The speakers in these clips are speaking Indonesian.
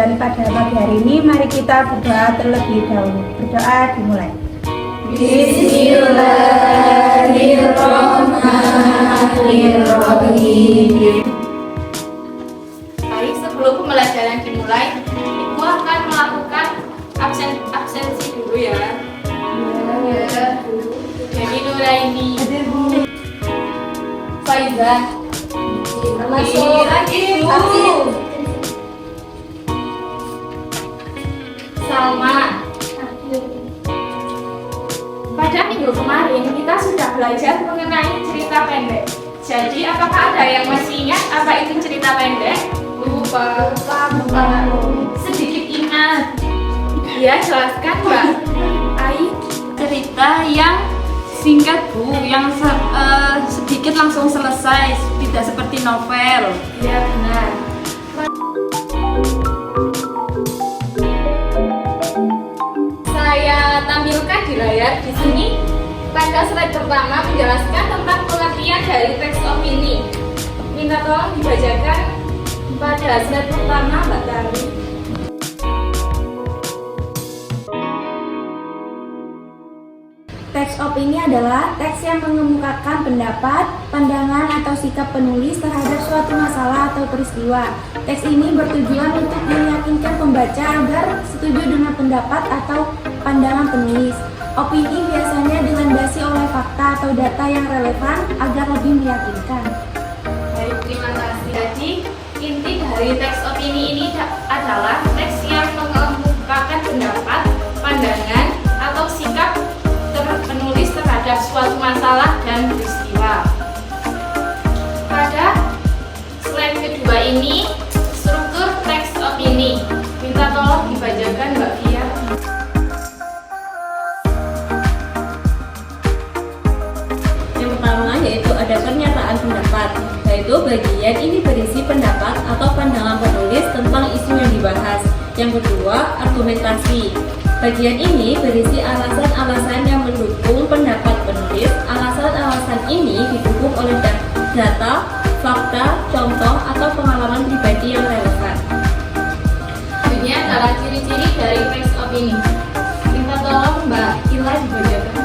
pembelajaran pada pagi hari ini, mari kita berdoa terlebih dahulu. Berdoa dimulai. Bismillahirrahmanirrahim. Baik, sebelum pembelajaran dimulai, Ibu akan melakukan absensi dulu ya. Jadi Nuraini, Faizah, Masuk. Ibu, Salma. Pada minggu kemarin kita sudah belajar mengenai cerita pendek. Jadi apakah ada yang masih ingat apa itu cerita pendek? Lupa. Sedikit ingat. Ya, jelaskan Mbak Ai. Cerita yang singkat Bu, yang sedikit langsung selesai, tidak seperti novel. Ya, benar. Saya tampilkan di layar di sini. Pada slide pertama menjelaskan tentang pengertian dari teks opini. Minta tolong dibacakan pada slide pertama, Mbak Tari. Teks opini adalah teks yang mengemukakan pendapat, pandangan, atau sikap penulis terhadap suatu masalah atau peristiwa. Teks ini bertujuan untuk meyakinkan pembaca agar setuju dengan pendapat atau pandangan penulis. Opini biasanya dilandasi oleh fakta atau data yang relevan agar lebih meyakinkan. Baik, terima kasih. Jadi, inti dari teks opini ini adalah teks yang mengemukakan pendapat, pandangan, atau sikap penulis terhadap suatu masalah dan peristiwa. Pada slide kedua ini, struktur teks opini. Minta tolong dibacakan Mbak Fia. Yang pertama yaitu ada pernyataan pendapat, yaitu bagian ini berisi pendapat atau pandangan penulis tentang isu yang dibahas. Yang kedua, argumentasi. Bagian ini berisi alasan-alasan yang mendukung pendapat penulis. Alasan-alasan ini didukung oleh data, fakta, contoh, atau pengalaman pribadi yang relevan. Ini adalah ciri-ciri dari teks opini. Minta tolong Mbak Ila dibacakan.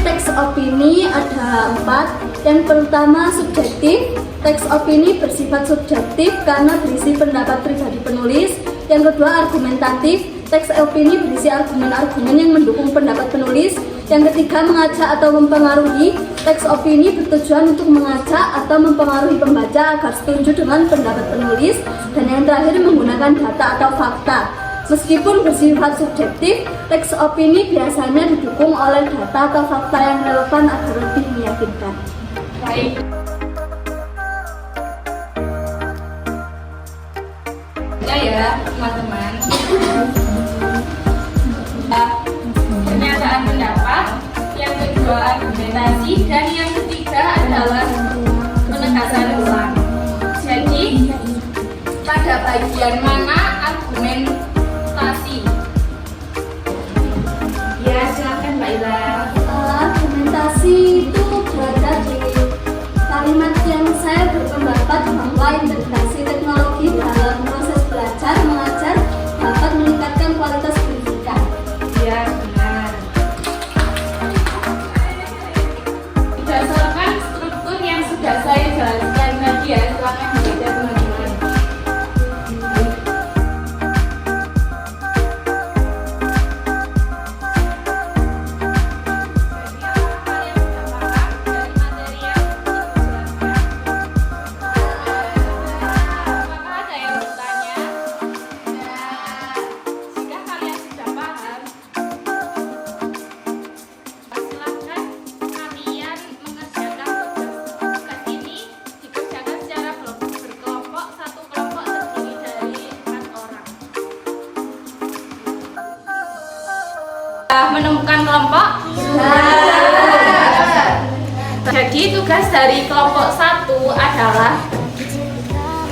Teks opini ada 4. Yang pertama subjektif. Teks opini bersifat subjektif karena berisi pendapat pribadi penulis. Yang kedua argumentatif. Teks opini berisi argumen-argumen yang mendukung pendapat penulis. Yang ketiga mengajak atau mempengaruhi. Teks opini bertujuan untuk mengajak atau mempengaruhi pembaca agar setuju dengan pendapat penulis. Dan yang terakhir menggunakan data atau fakta. Meskipun bersifat subjektif, teks opini biasanya didukung oleh data atau fakta yang relevan agar lebih meyakinkan. Baik. Ya, teman-teman. Pernyataan pendapat, yang kedua argumentasi, dan yang ketiga adalah penegasan ulang. Jadi, pada bagian mana argumentasi? Ya, silakan Mbak Ila. Argumentasi itu berada di kalimat yang saya berpendapat bahwa integrasi teknologi dalam proses belajar mengajar dapat meningkatkan kualitas pendidikan. Ya, benar. Berdasarkan struktur yang sudah saya jelaskan tadi ya, silakan dibaca teman-teman. Menemukan kelompok? Jadi tugas dari kelompok 1 adalah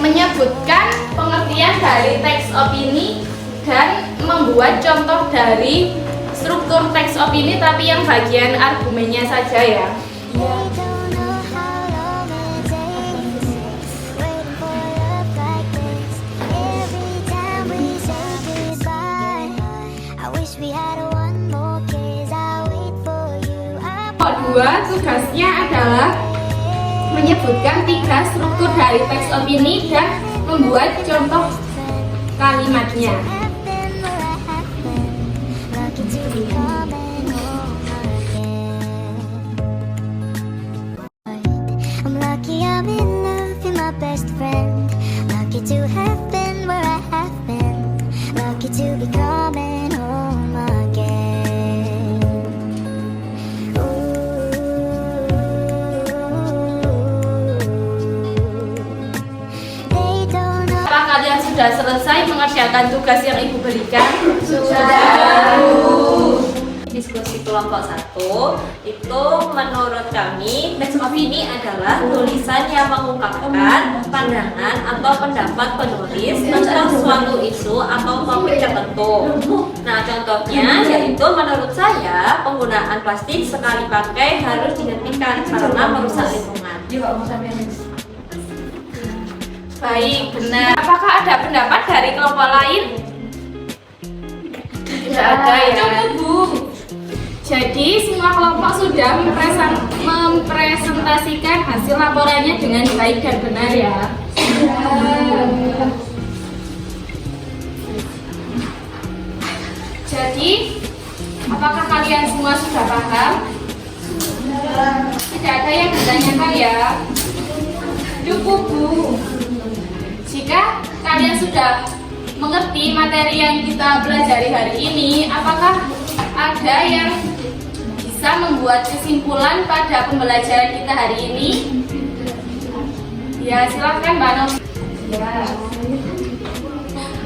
menyebutkan pengertian dari teks opini dan membuat contoh dari struktur teks opini tapi yang bagian argumennya saja ya. kedua, tugasnya adalah menyebutkan 3 struktur dari teks opini dan membuat contoh kalimatnya. I'm lucky I'm in love with my best friend. Lucky to have been where I have been. Lucky to be coming home again. They don't know. Apakah kalian sudah selesai mengerjakan tugas yang Ibu berikan? Diskusi kelompok 1 itu menurut kami teks opini adalah tulisan yang mengungkapkan pandangan atau pendapat penulis tentang suatu isu atau topik tertentu. Nah, contohnya yaitu menurut saya penggunaan plastik sekali pakai harus dihentikan karena merusak lingkungan. Baik, benar. Apakah ada pendapat dari kelompok lain? Tidak ada ya. Cukup, Bu. Jadi semua kelompok sudah mempresentasikan hasil laporannya dengan baik dan benar ya. Jadi, apakah kalian semua sudah paham? Tidak ada yang ditanyakan ya. Cukup, Bu. Jika kalian sudah mengerti materi yang kita pelajari hari ini, apakah ada yang bisa membuat kesimpulan pada pembelajaran kita hari ini? Ya, silakan Mbak Novi. Ya.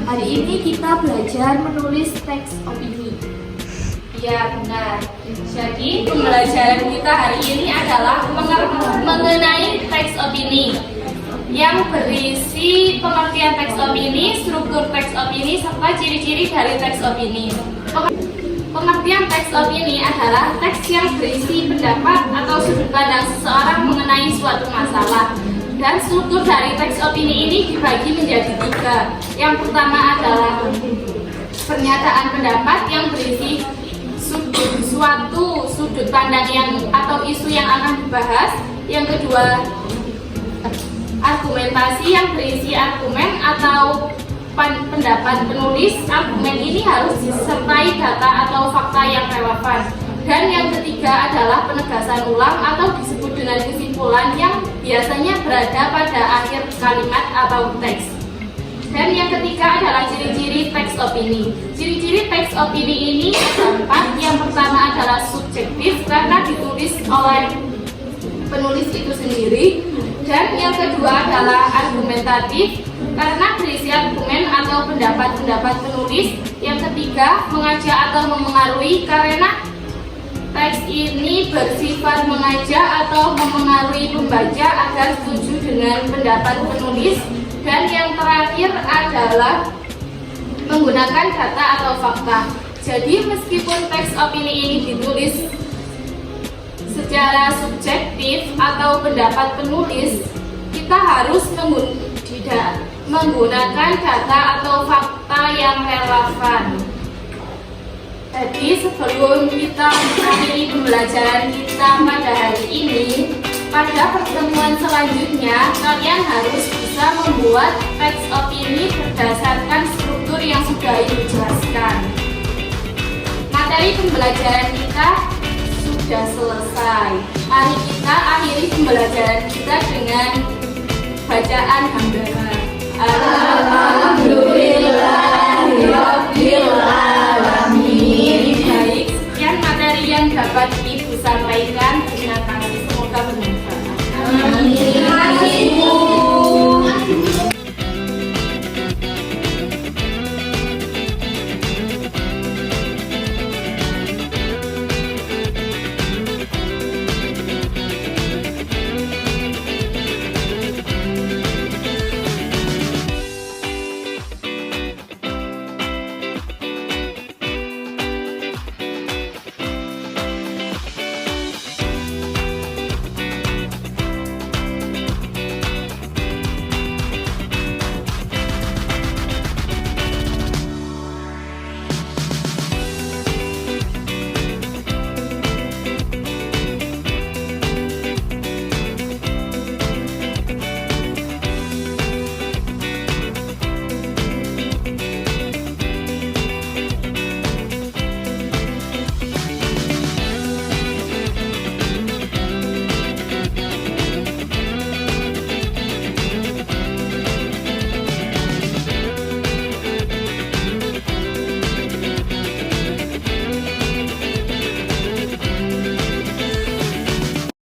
Hari ini kita belajar menulis teks opini. Ya, benar. Jadi, pembelajaran kita hari ini adalah mengenai teks opini yang berisi pengertian teks opini, struktur teks opini, serta ciri-ciri dari teks opini. Pengertian teks opini adalah teks yang berisi pendapat atau sudut pandang seseorang mengenai suatu masalah. Dan struktur dari teks opini ini dibagi menjadi 3. Yang pertama adalah pernyataan pendapat yang berisi suatu sudut pandang yang atau isu yang akan dibahas. Yang kedua, argumentasi yang berisi argumen atau pendapat penulis. Argumen ini harus disertai data atau fakta yang relevan. Dan yang ketiga adalah penegasan ulang atau disebut dengan kesimpulan yang biasanya berada pada akhir kalimat atau teks. Dan yang ketiga adalah ciri-ciri teks opini. Ciri-ciri teks opini ini ada 4. Yang pertama adalah subjektif karena ditulis oleh penulis itu sendiri. Dan yang kedua adalah argumentatif karena berisi argumen atau pendapat-pendapat penulis. Yang ketiga, mengajak atau memengaruhi karena teks ini bersifat mengajak atau memengaruhi pembaca agar setuju dengan pendapat penulis. Dan yang terakhir adalah menggunakan data atau fakta. Jadi meskipun teks opini ini ditulis secara subjektif atau pendapat penulis, kita harus menggunakan data atau fakta yang relevan. Jadi sebelum kita mengakhiri pembelajaran kita pada hari ini, pada pertemuan selanjutnya kalian harus bisa membuat teks opini berdasarkan struktur yang sudah Ibu jelaskan. Materi pembelajaran kita sudah selesai. Mari kita akhiri pembelajaran kita dengan bacaan hamdalah. Alhamdulillahirobbilalamin. Baik, sekian materi yang dapat Ibu sampaikan. Terima kasih, semoga bermanfaat. Amin.